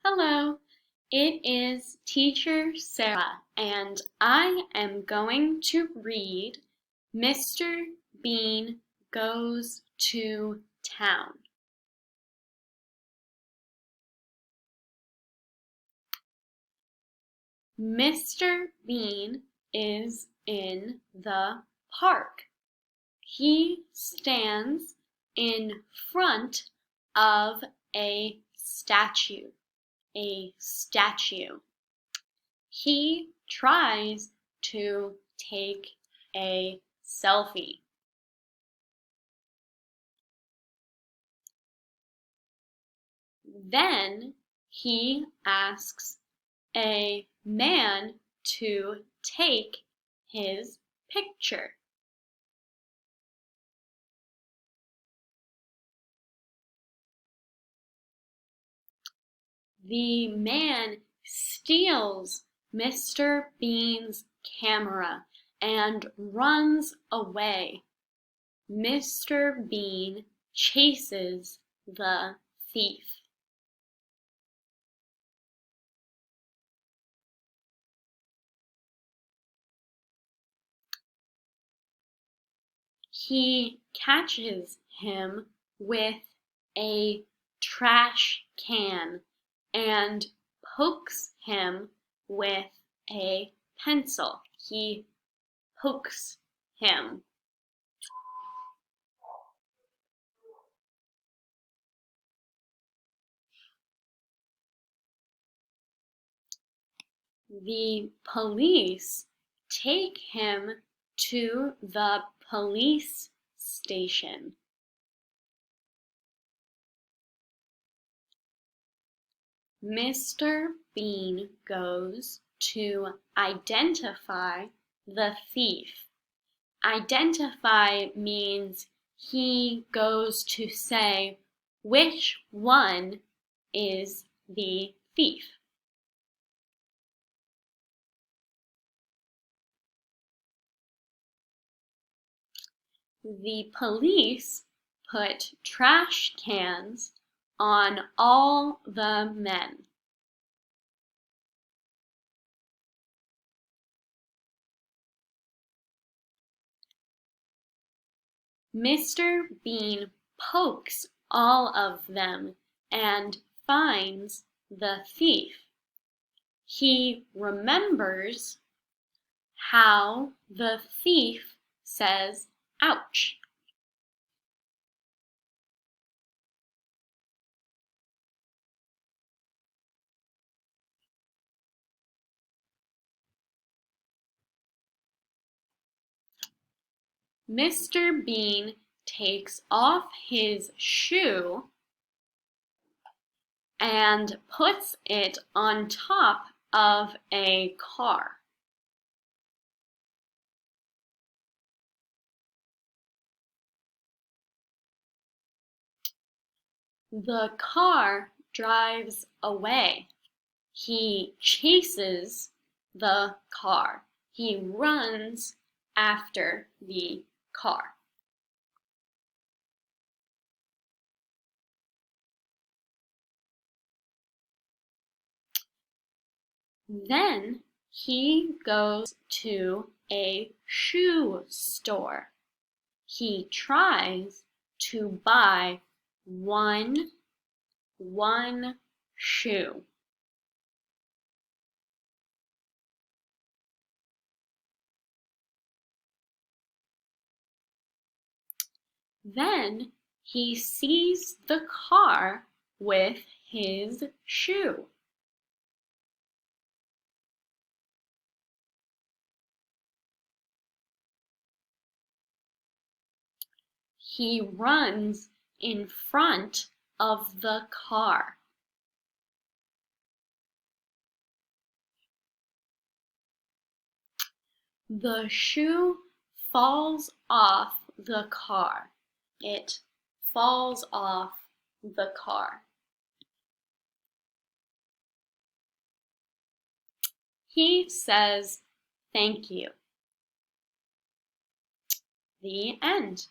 Hello, it is Teacher Sarah, and I am going to read Mr. Bean Goes to Town. Mr. Bean is in the park. He stands in front of a statue. He tries to take a selfie. Then he asks a man to take his picture. The man steals Mr. Bean's camera and runs away. Mr. Bean chases the thief. He catches him with a trash can and pokes him with a pencil. He pokes him. The police take him to the police station. Mr. Bean goes to identify the thief. Identify means he goes to say which one is the thief. The police put trash cans on all the men. Mr. Bean pokes all of them and finds the thief. He remembers how the thief says, "Ouch." Mr. Bean takes off his shoe and puts it on top of a car. The car drives away. He chases the car. He runs after the car. Then he goes to a shoe store. He tries to buy one shoe. Then he sees the car with his shoe. He runs in front of the car. The shoe falls off the car. It falls off the car. He says, "Thank you." The end.